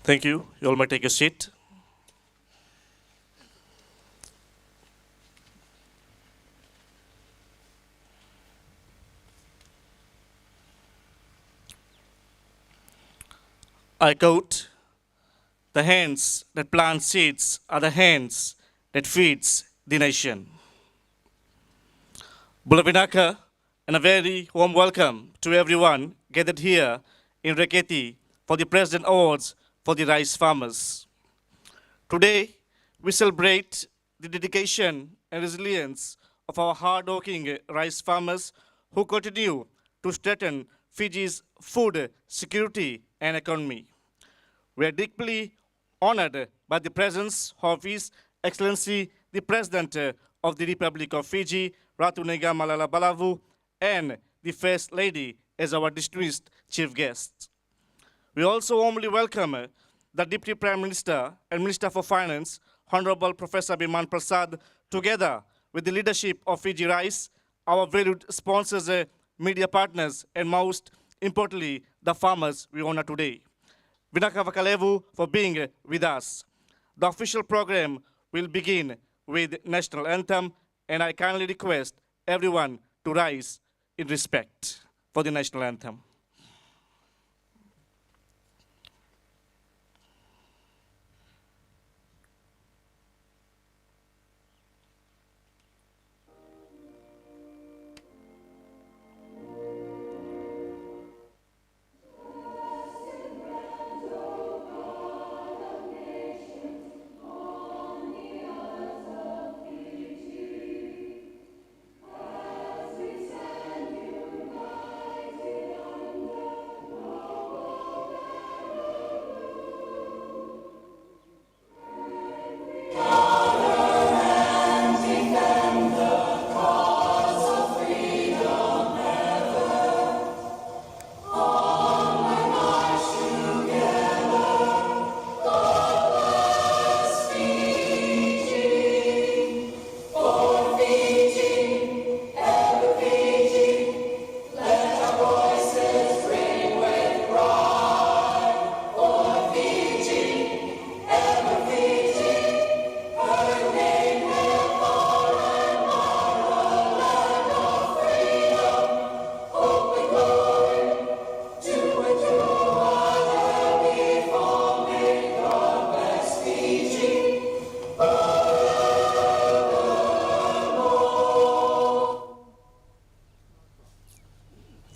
Thank you. You all may take a seat. I quote, "The hands that plant seeds are the hands that feeds the nation." Bulavinaka, and a very warm welcome to everyone gathered here in Dreketi for the President Awards for the rice farmers. Today, we celebrate the dedication and resilience of our hard-working rice farmers who continue to strengthen Fiji's food security and economy. We are deeply honored by the presence of His Excellency, the President of the Republic of Fiji, Ratu Lalabalavu, and the First Lady as our distinguished chief guests. We also warmly welcome the Deputy Prime Minister and Minister for Finance, Honorable Professor Biman Prasad, together with the leadership of Fiji Rice, our valued sponsors, media partners, and most importantly, the farmers we honor today. Vinaka Vakalevu for being with us. The official program will begin with national anthem, and I kindly request everyone to rise in respect for the national anthem.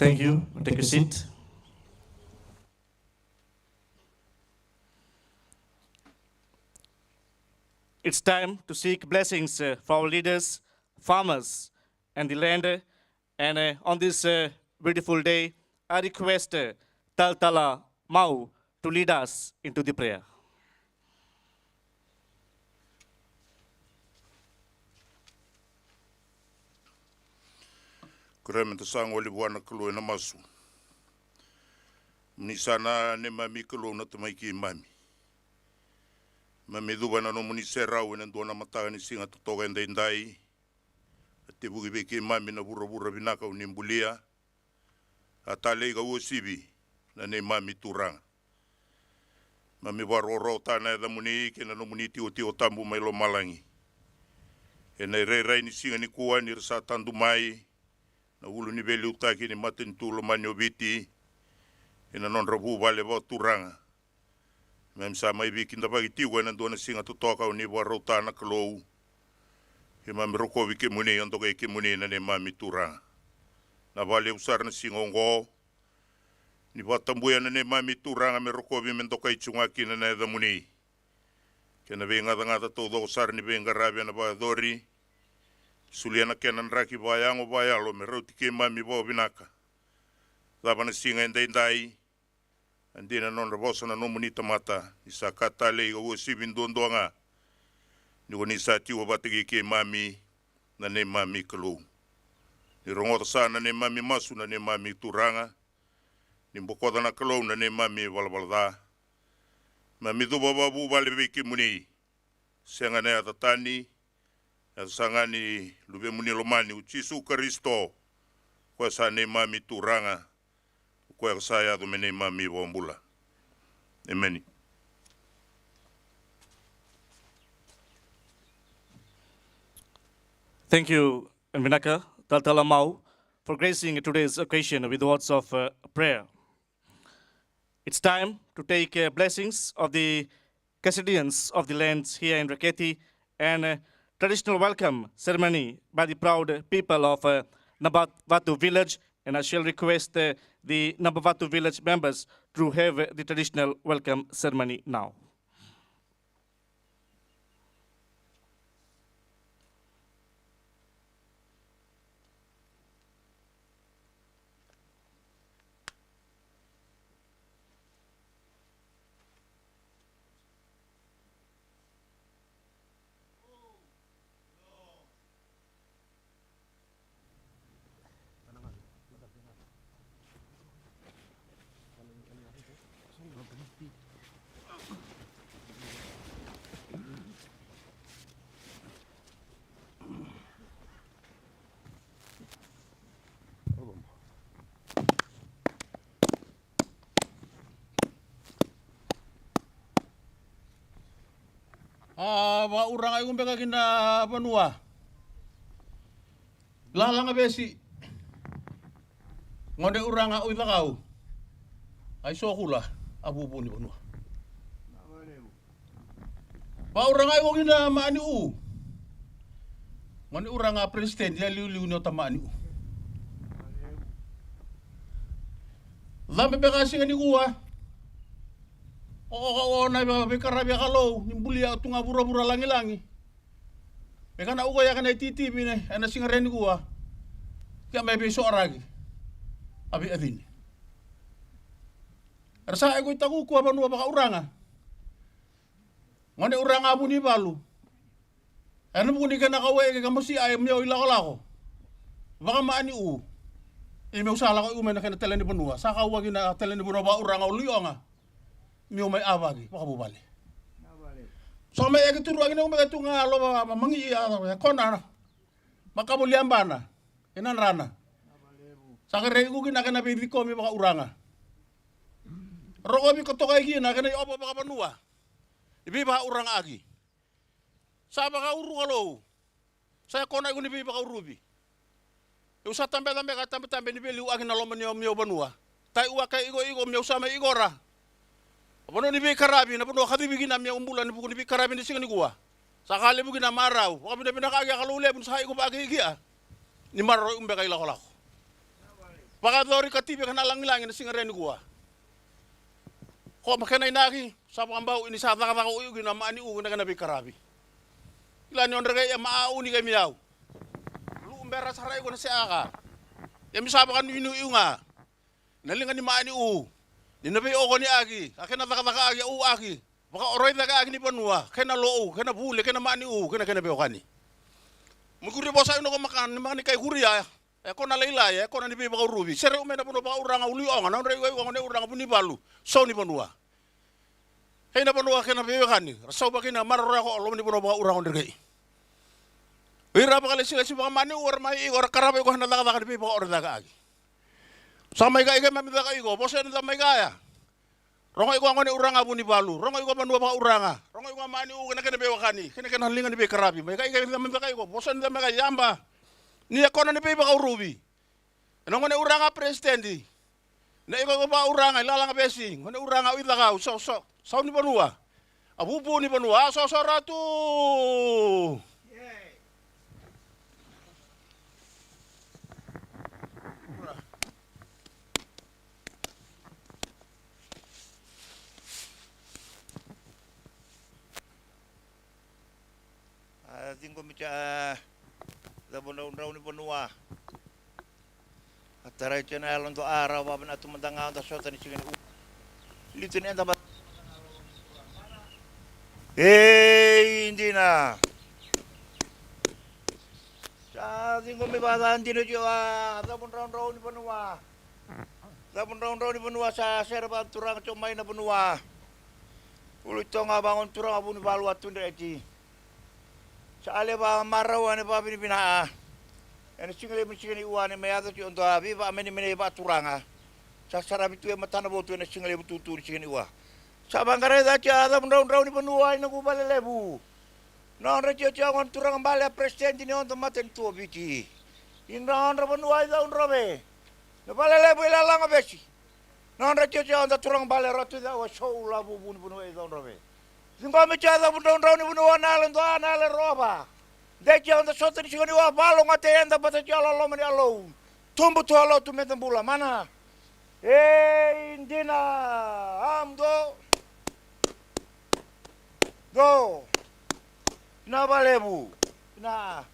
Thank you. Take a seat. It's time to seek blessings for our leaders, farmers, and the land. And on this beautiful day, I request Taltala Mau to lead us into the prayer. Kurementa sango libuana kulu na masu. Ni sana ne mami kulu na tumaiki mami. Mami dubana no muni serau na dona mataga ni singa totoga ndai. Ate bugi beki mami na bura binaka unimbulia. Atale ga usibi na ne mami turanga. Mami waroro tana da muni ke na no muni tio tambu mailo malangi. E na rei ni singa ni kuwa ni rasa tandu mai. Na ulu ni beli utaki ni matin tulo manyo biti. Ina non rabu vale va turanga. Mem sa mai biki nda bagi tiwa na dona singa tutoka uni wa rota na klou. Ke mami roko vike muni yandoka ike muni na ne mami turanga. Na vale usar na singa ongo. Ni vatambuya na ne mami turanga me roko vi mendoka ichungaki na ne da muni. Ke na venga da ngata todo usar ni venga rabia na ba dori. Suliana kenan raki bayango bayalo me rauti ke mami bo binaka. Labana singa ndai andina non rabosa na nomunita mata isa katale go sibin dondoanga. Ni woni sati wo batigi ke mami na ne mami klu. Ni rongota sana ne mami masu na ne mami turanga. Ni mbokoda na klu na ne mami walbalda. Mami duba babu bale biki muni. Senga ne atatani. Sangani lube muni lomani uchisu Kristo kwa sa ne mami turanga kwa sa ya do mene mami bombula. Amen. Thank you, Vinaka Taltalamau, for gracing today's occasion with words of prayer. It's time to take blessings of the custodians of the lands here in Dreketi and traditional welcome ceremony by the proud people of Nabavatu village. And I shall request the Nabavatu village members to have the traditional welcome ceremony now. Wa urang ay kumbega kina banua. Lalang besi. Ngode urang ay lakau. Ay sokula abubu ni banua. Wa urang ay kina maani u. Ngode urang a presiden dia liu no tamani u. Lambe bega singani kuwa. Oo na bekarabia kalau nimbulia tunga bura-bura langi-langi. Bekana uko ya kana titi bine ana singareni gua. Kaya may beso aragi. Abi adin. Rasa ay ko itaku kuwa banua baka uranga. Ngone uranga bu ni balu. Ano bu ni kana kawe ka musi ay myo ilako-lako. Baka maani u. Ime usala ko umena kana teleni banua. Saka uwagi na teleni banua ba uranga ulionga. Mio may awagi baka bubali. So may agituru agina umaga tunga lo mangi kona makamuliambana inan rana. Sakare ko gina kana bi ko mi baka uranga. Rogo mi ko to kay gina kana opo baka banua. Ibi baka uranga agi. Sa baka uru kalo. Saya kona ko ni bi baka urubi. Usa tambe ni beli agina lo mio banua. Tai uwa kay igo mio sama igora. Bono ni be karabi na bono khadi bigina mi umbulan ni buku ni be karabi ni singani gua. Sakali bugina marau, wa bina bina kage kalau ule bun sai ko bagi gia. Ni marro umbe kai lako lako. Baka dori katibe kana lang-lang ni singaren gua. Ko makena inaki sa pambau ini sa taka taka uyu gina maani u na be karabi. Ila ni ondre ya maau ni kay miau. Lu umbe rasarai ko na siaka. Ya misaba kan inu iunga. Nalingan ni maani u. Dinabi oko ni agi, akena taka agi u agi. Baka oroy taka agi ni banua, kena loo, kena bule, kena mani u, kena beokani. Mukuri bosa ino ko makan, ni makani kay kuria. Eko na leila ya, eko na ni baka urubi. Sere umena puno baka uranga uli onga, na onre iwa ne uranga puni balu. So ni banua. Kena banua kena beokani. Rasau bakina marora ko lo ni puno baka uranga ndrei. Wira baka lesi baka mani u ormai igor karabe ko na taka ni baka orda agi. Samay ka ikay mamita ka iko, bosa na tamay kaya. Rongo iko ngone uranga bu ni balu, rongo iko manua baka uranga, rongo iko mani u kena bewa kani, kena halingan ni be karabi. May ka ikay mamita ka iko, bosa na tamay ka yamba. Ni ako na ni be baka urubi. Ano ngone uranga presidenti. Na iko ba uranga ilalanga besi, ngone uranga uitaka, so ni banua. Abubu ni banua, so Ratu. Tingko mica labon raw ni banua. Ataray chana alon to araw wa na tumandanga ta shota ni chigen. Lito ni anda ba. Hindi na. Sa tingko mi bata hindi no jo labon raw ni banua. Labon raw ni banua sa serba turang chomay na banua. Ulit to nga bangon turang abu ni balu atun Dreketi. Sa ale ba maraw ani ba pinipinaa. Ani single uwan may ato ti onto abi ba meni ba turanga. Sa sarabi tu matana botu na single tutu ni uwa. Sa bangare da cha ada raw ni panuay na kubalelebu. Non rejo jangan turang bale presiden ini on tomaten tua biti. Inra on rabanua ida on rabe. Na bale lebo ila langa besi. Non rejo jangan turang bale ratu ida wa show la bubun bunu ida on rabe. Singko me chada bun on rauni bunu analen do analen roba. De jangan sote ni singoni wa balo ngate enda bata jalo lo mani alo. Tumbu tu alo tu metan bula mana. Indina amdo. Go. Na balebu. Na.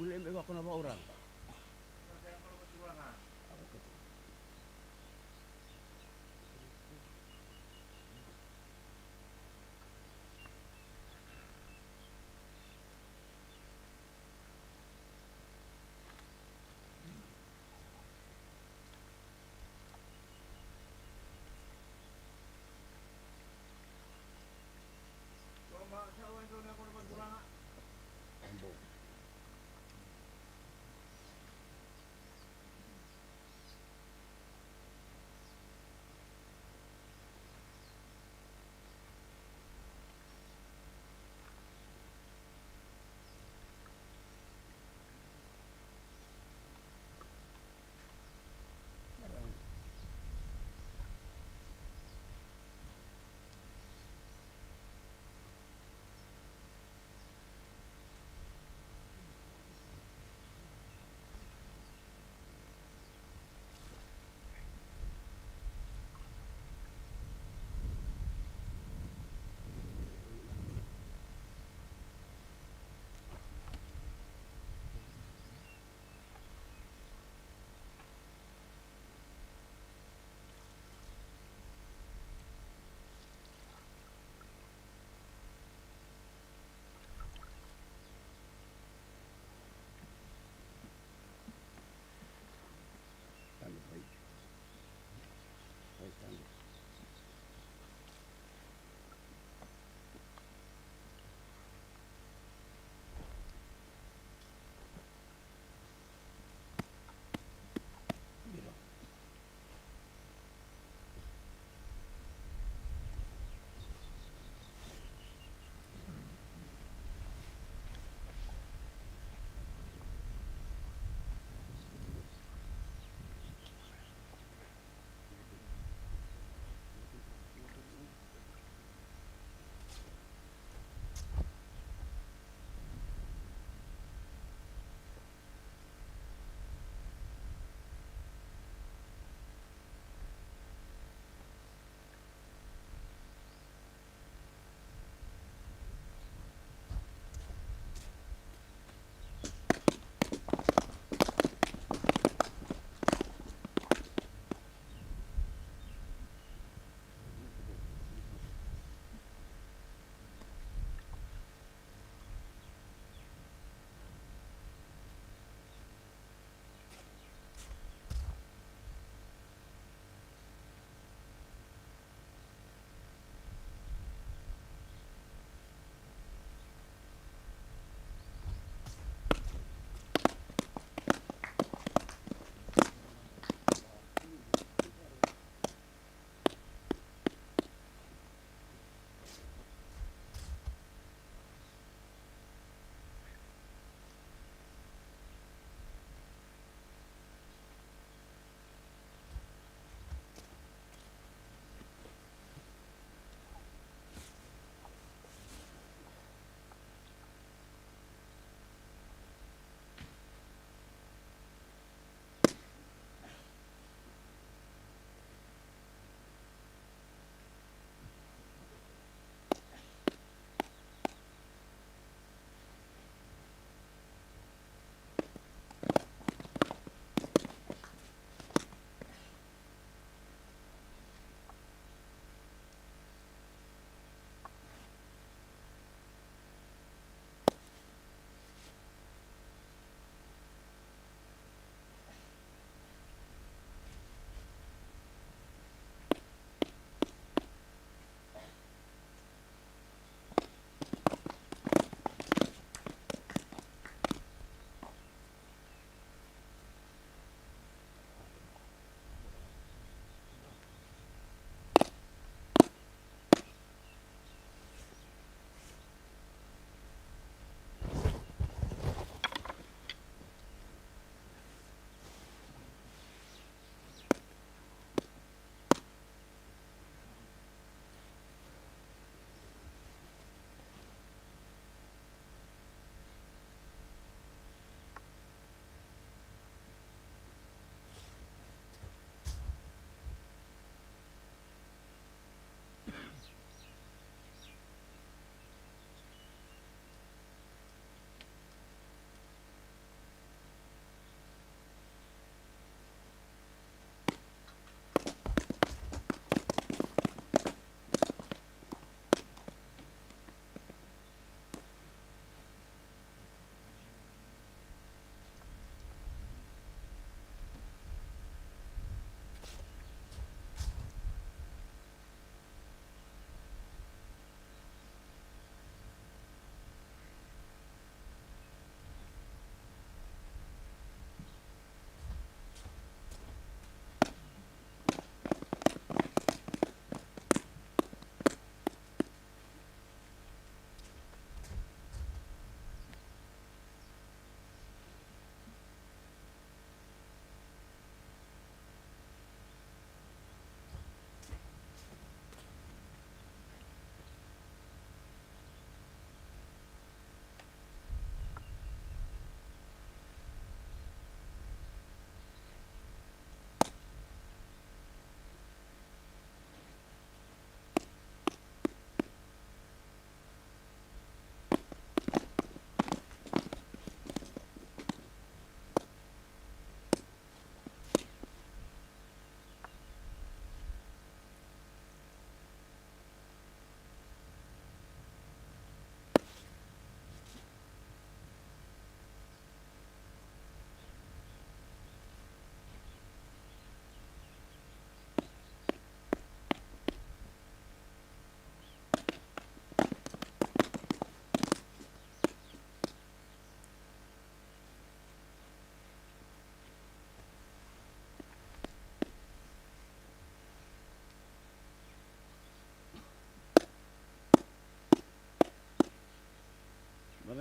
Boleh ambil aku nama orang.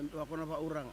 Ako na pa urang.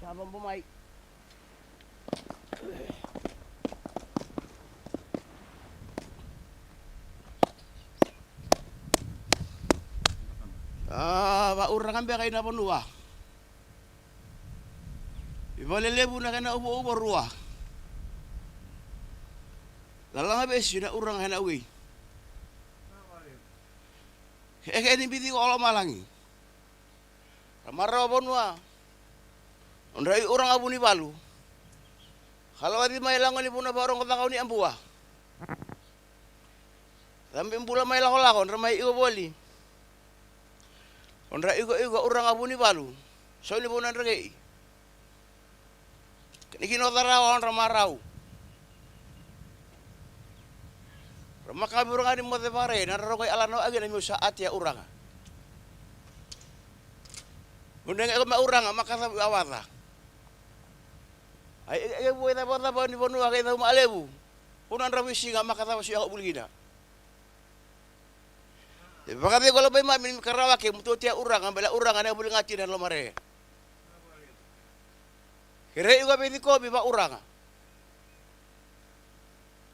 Habang bumay. Maurang ang biya kayo na panua. Ibalelebu na kayo na ubo-ubo ruwa. Lalang abes yun na urang kayo na uwi. Kaya nibiti ko alam malangi. Ramaraw panua. Ondrai orang abu ni balu. Kalau ada mai langon ni puna barong kata kau ni ambua. Sampai pula mai lakon ramai igo boli. Ondrai igo orang abu ni balu. So ni puna Dreketi. Kini kino tarawan ramarau. Ramaka burung ni mote pare. Nararokai alano agi na musa atia urang. Undang aku mai urang maka sabu awata. Ay buhay na ni Bonua kay na Lalabalavu. Punan rawisi nga makatawa siya ako bulgina. Bakit ko labay mamin karawake mututia urang ang bala urang na bulngati na lomare. Kire ko pedi ko ba urang.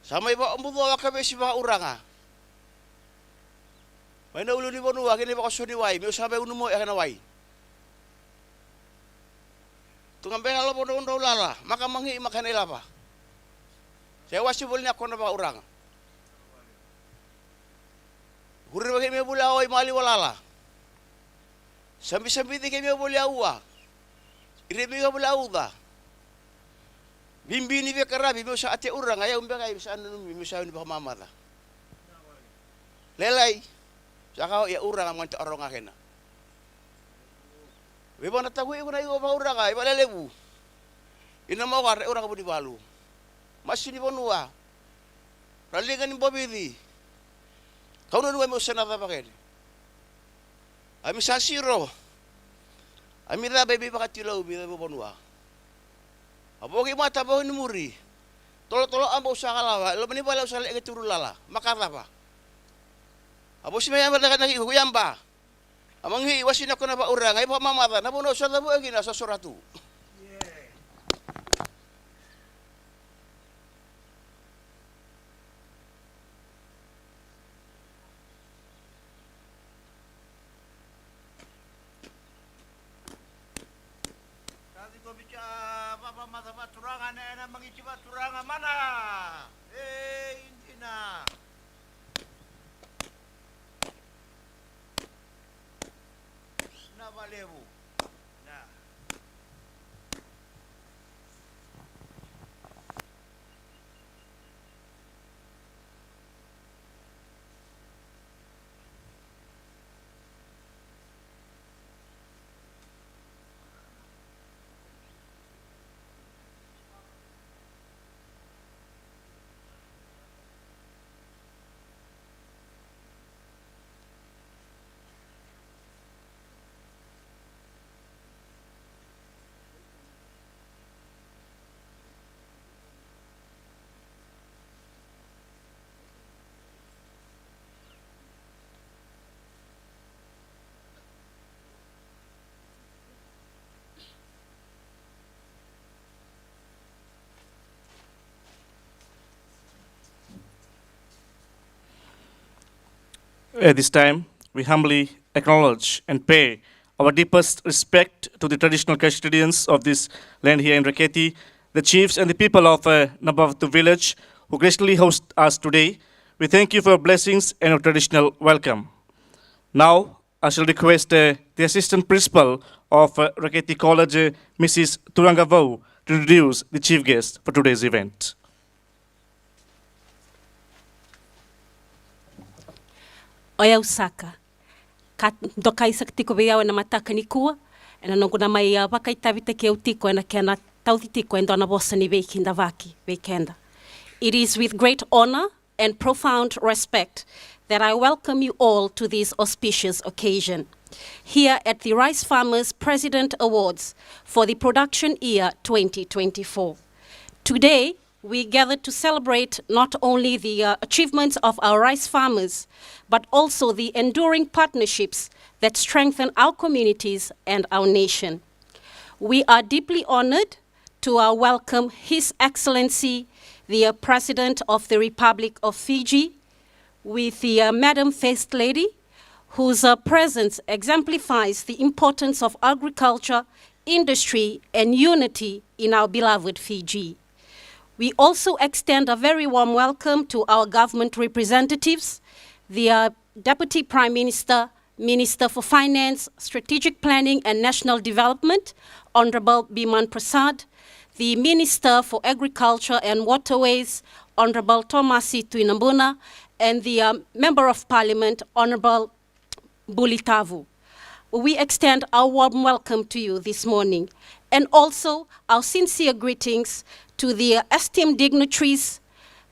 Sama iba umbuto ka besi ba urang. May na ulo ni Bonua kini ba ko suniway, may usabe unumo ya kana way. Tungan bela lo bodo undo lala, maka mangi makan elapa. Saya wasi bolnya kona ba urang. Hurri bagi me bula oi mali walala. Sambi-sambi ke me bula uwa. Ire me bula uda. Bimbi ni be karabi me sa ate urang aya umbe kai bisa anu me sa ni ba mamata. Lelai. Saka ya urang man ta orong akena. Beba na tahu ibu na ibu apa urang ay Lalabalavu. Ina mau kare urang abu di balu. Masih di Bonua. Ralingan ni bobidi. Kau nunu mo senata pakai. Ami sasiro. Ami da baby pakatilaw bi Bonua. Abo ki mata ba ni muri. Tolo-tolo ambo sa kalawa. Lo mani bala usale ke turu lala. Makata pa. Abo si maya ba nagi kuyamba. Amang hiwasin ako na ba urang ay pamamata nabuno sa labo agi na sa Ratu. Tadi ko bicara pamamata paturangan na mangici paturangan mana? Hindi na. Lalabalavu. Nah. At this time, we humbly acknowledge and pay our deepest respect to the traditional custodians of this land here in Dreketi, the chiefs and the people of Nabavatu village who graciously host us today. We thank you for your blessings and your traditional welcome. Now, I shall request the Assistant Principal of Dreketi College, Mrs. Turangavo, to introduce the chief guest for today's event. Oia usaka, ka doka isa tiko bea na mataka ni kua, ena nonguna mai wakai tavita ke utiko ena kena tautitiko endo na bosa ni veikinda vaki, veikenda. It is with great honor and profound respect that I welcome you all to this auspicious occasion here at the Rice Farmers President Awards for the production year 2024. Today, we gathered to celebrate not only the achievements of our rice farmers, but also the enduring partnerships that strengthen our communities and our nation. We are deeply honored to welcome His Excellency, the President of the Republic of Fiji, with the Madam First Lady, whose presence exemplifies the importance of agriculture, industry, and unity in our beloved Fiji. We also extend a very warm welcome to our government representatives, the Deputy Prime Minister, Minister for Finance, Strategic Planning and National Development, Honorable Biman Prasad, the Minister for Agriculture and Waterways, Honorable Tomasi Tuinambuna, and the Member of Parliament, Honorable Bulitavu. We extend our warm welcome to you this morning, and also our sincere greetings to the esteemed dignitaries,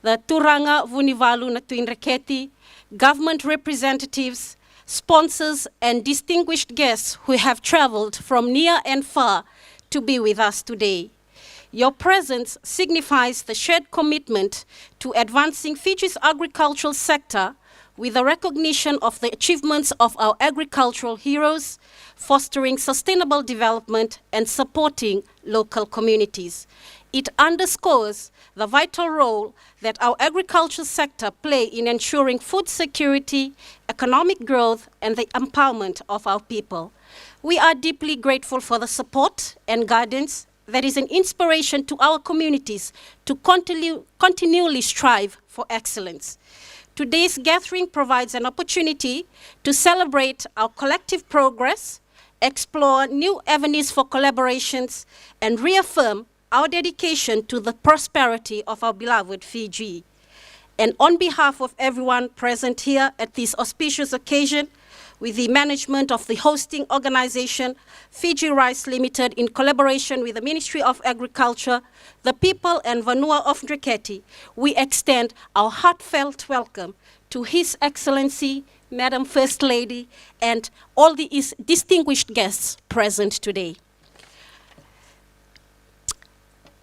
the Turanga Vunivalu na Dreketi, government representatives, sponsors, and distinguished guests who have traveled from near and far to be with us today. Your presence signifies the shared commitment to advancing Fiji's agricultural sector with the recognition of the achievements of our agricultural heroes, fostering sustainable development and supporting local communities. It underscores the vital role that our agricultural sector play in ensuring food security, economic growth, and the empowerment of our people. We are deeply grateful for the support and guidance that is an inspiration to our communities to continually strive for excellence. Today's gathering provides an opportunity to celebrate our collective progress, explore new avenues for collaborations, and reaffirm our dedication to the prosperity of our beloved Fiji. And on behalf of everyone present here at this auspicious occasion, with the management of the hosting organization, Fiji Rice Limited, in collaboration with the Ministry of Agriculture, the people and Vanua of Dreketi, we extend our heartfelt welcome to His Excellency, Madam First Lady, and all the distinguished guests present today.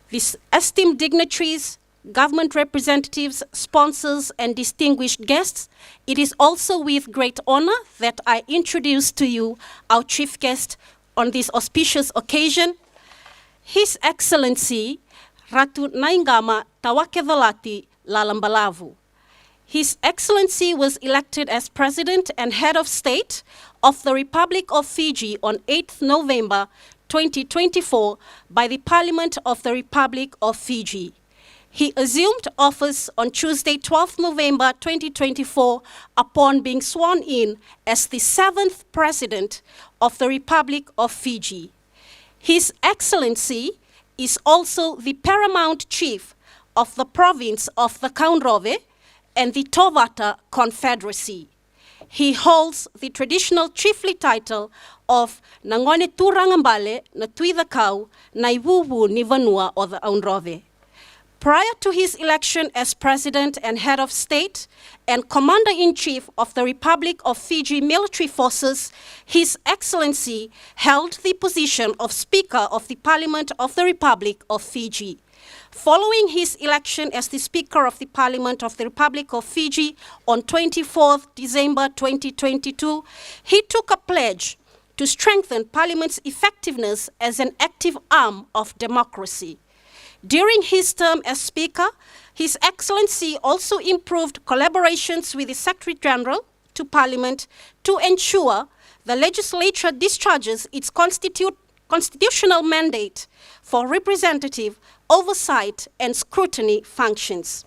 These esteemed dignitaries, government representatives, sponsors, and distinguished guests, it is also with great honor that I introduce to you our chief guest on this auspicious occasion, His Excellency Ratu Naiqama Tawakedolati Lalabalavu. His Excellency was elected as President and Head of State of the Republic of Fiji on 8th November 2024 by the Parliament of the Republic of Fiji. He assumed office on Tuesday, 12th November 2024 upon being sworn in as the 7th President of the Republic of Fiji. His Excellency is also the paramount chief of the province of the Kaunrove and the Tovata Confederacy. He holds the traditional chiefly title of Nangone Turangambale na Tuidakau na Iwuwu ni Vanua o the Aunrove. Prior to his election as President and Head of State and Commander-in-Chief of the Republic of Fiji Military Forces, His Excellency held the position of Speaker of the Parliament of the Republic of Fiji. Following his election as the Speaker of the Parliament of the Republic of Fiji on 24th December 2022, he took a pledge to strengthen Parliament's effectiveness as an active arm of democracy. During his term as Speaker, His Excellency also improved collaborations with the Secretary General to Parliament to ensure the legislature discharges its constitutional mandate for representative oversight and scrutiny functions.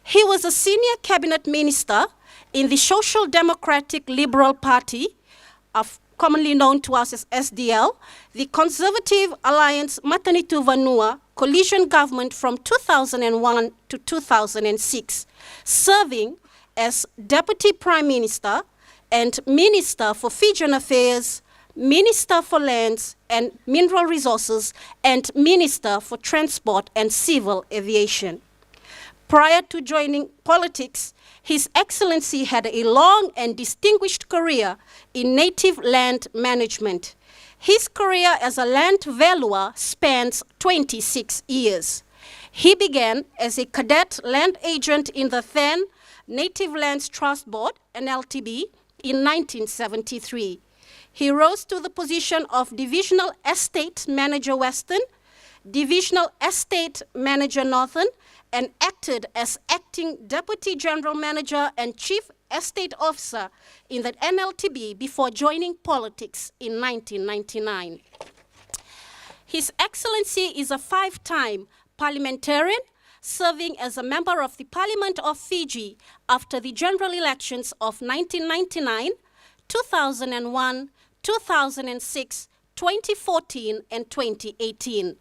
He was a senior cabinet minister in the Social Democratic Liberal Party, commonly known to us as SDL, the Conservative Alliance Matanitu Vanua coalition government from 2001 to 2006, serving as Deputy Prime Minister and Minister for Fijian Affairs, Minister for Lands and Mineral Resources, and Minister for Transport and Civil Aviation. Prior to joining politics, His Excellency had a long and distinguished career in native land management. His career as a land valuer spans 26 years. He began as a cadet land agent in the then Native Lands Trust Board, NLTB, in 1973. He rose to the position of Divisional Estate Manager Western, Divisional Estate Manager Northern, and acted as acting Deputy General Manager and Chief Estate Officer in the NLTB before joining politics in 1999. His Excellency is a 5-time parliamentarian, serving as a member of the Parliament of Fiji after the general elections of 1999, 2001, 2006, 2014, and 2018.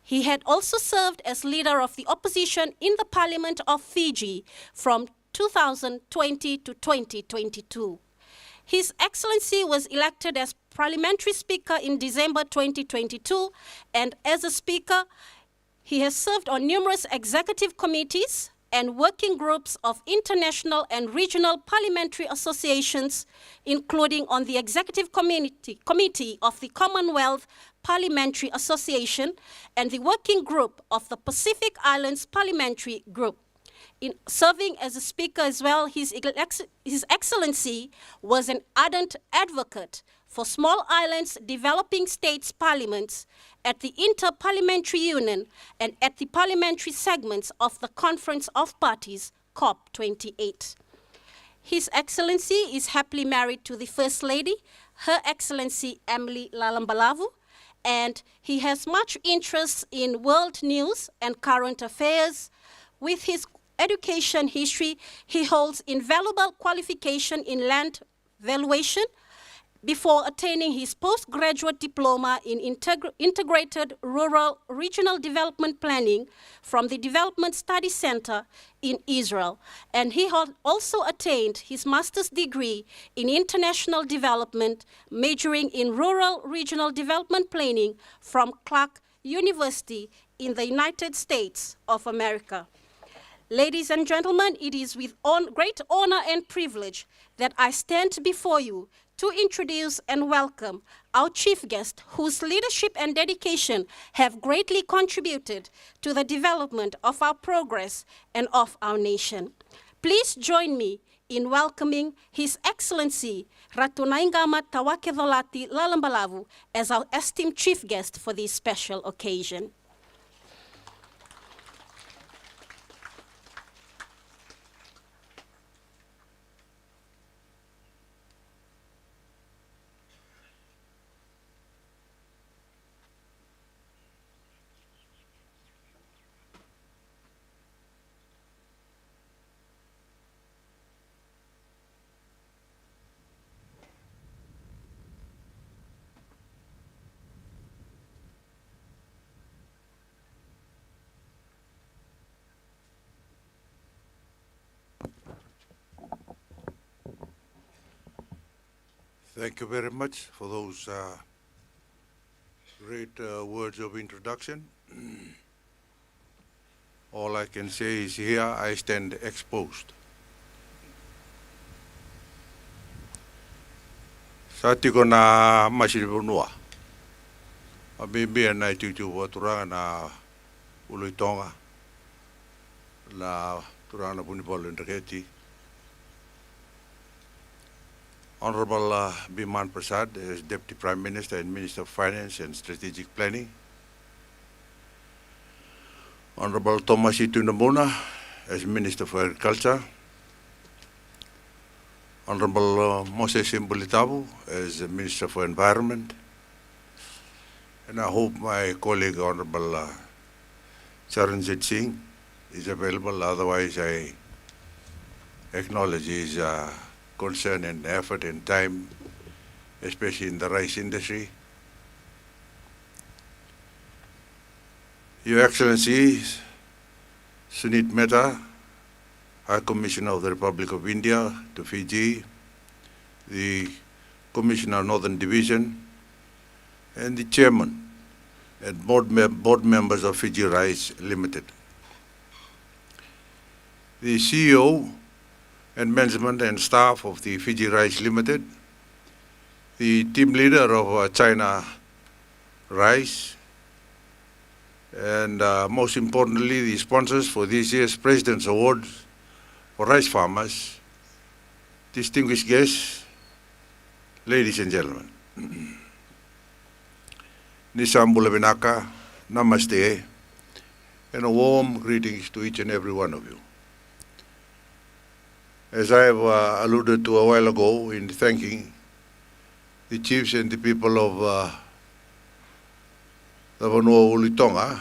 He had also served as leader of the opposition in the Parliament of Fiji from 2020 to 2022. His Excellency was elected as Parliamentary Speaker in December 2022, and as a Speaker, he has served on numerous executive committees and working groups of international and regional parliamentary associations, including on the Executive Committee of the Commonwealth Parliamentary Association and the Working Group of the Pacific Islands Parliamentary Group. In serving as a speaker as well, His Excellency was an ardent advocate for small islands developing states parliaments at the Inter-Parliamentary Union and at the parliamentary segments of the Conference of Parties, COP28. His Excellency is happily married to the First Lady, Her Excellency Emily Lalabalavu, and he has much interest in world news and current affairs. With his education history, he holds invaluable qualification in land valuation before attaining his postgraduate diploma in integrated rural regional development planning from the Development Study Center in Israel. And he also attained his master's degree in international development, majoring in rural regional development planning from Clark University in the United States of America. Ladies and gentlemen, it is with great honor and privilege that I stand before you to introduce and welcome our chief guest, whose leadership and dedication have greatly contributed to the development of our progress and of our nation. Please join me in welcoming His Excellency Ratu Naiqama Lalabalavu as our esteemed chief guest for this special occasion. Thank you very much for those great words of introduction. All I can say is here I stand exposed. Sa tiko na masiripunua. Abibia na itutu waturanga na Uluitonga. La turanga na Punipolo in Dreketi. Honorable Biman Prasad as Deputy Prime Minister and Minister of Finance and Strategic Planning. Honorable Thomas Tunamona as Minister for Agriculture. Honorable Moses Imbulitabu as the Minister for Environment, and I hope my colleague Honorable Charanjit Singh is available. Otherwise, I acknowledge his concern and effort and time, especially in the rice industry. Your Excellency, Sunit Mehta, High Commissioner of the Republic of India to Fiji, the Commissioner of Northern Division, and the Chairman and board members of Fiji Rice Limited. The CEO and management and staff of the Fiji Rice Limited, the team leader of China Rice, and most importantly, the sponsors for this year's President's Awards for rice farmers, distinguished guests, ladies and gentlemen. Nisambula Vinaka, Namaste, and a warm greetings to each and every one of you. As I have alluded to a while ago in thanking the chiefs and the people of the Vanua Ulitonga,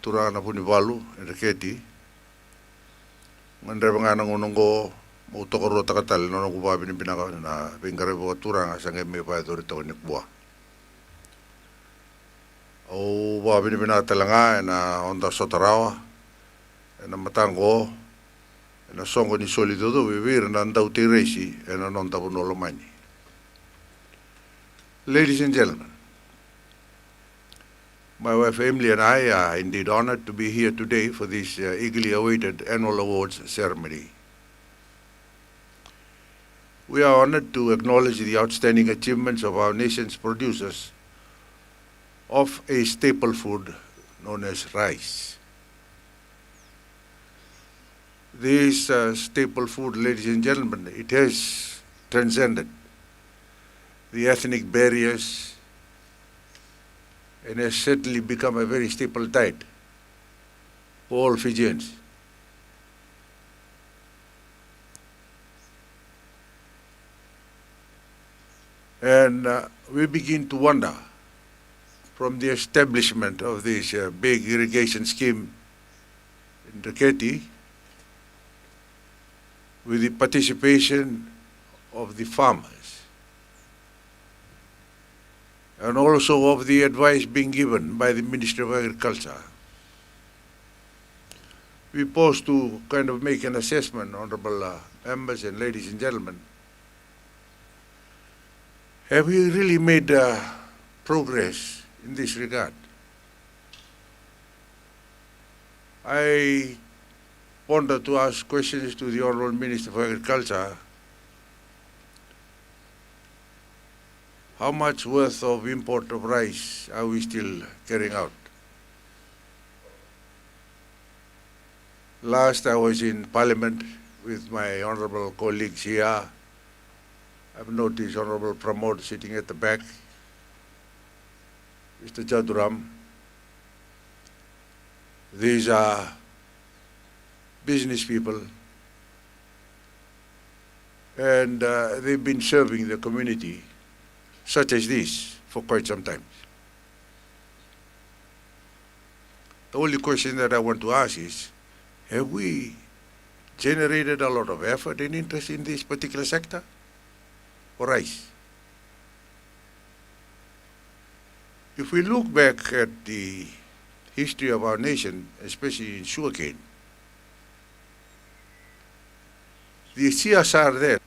Turana Punivalu, and Dreketi, Mandrevanga Nangonongo, Motokoro Takatal, Nonoguba Binipinaga, and Bingarevo Turanga, Sangame by the Ritonikwa. Oh, Babinipina Talanga, and on the Sotarawa, and a Matango, and a song on the Solido, we were an Andauti Resi, and an Ontabunolomani. Ladies and gentlemen, my wife Emily and I are indeed honored to be here today for this eagerly awaited annual awards ceremony. We are honored to acknowledge the outstanding achievements of our nation's producers of a staple food known as rice. This staple food, ladies and gentlemen, it has transcended the ethnic barriers and has certainly become a very staple diet for all Fijians. And we begin to wonder, from the establishment of this big irrigation scheme in Dreketi, with the participation of the farmers, and also of the advice being given by the Ministry of Agriculture, we pause to kind of make an assessment, honorable members and ladies and gentlemen. Have we really made progress in this regard? I wanted to ask questions to the Honorable Minister for Agriculture. How much worth of import of rice are we still carrying out? Last I was in Parliament with my honorable colleagues here. I've noticed Honorable Pramod sitting at the back, Mr. Dharam. These are business people, and they've been serving the community such as this for quite some time. The only question that I want to ask is, have we generated a lot of effort and interest in this particular sector for rice? If we look back at the history of our nation, especially in sugarcane, the CSR there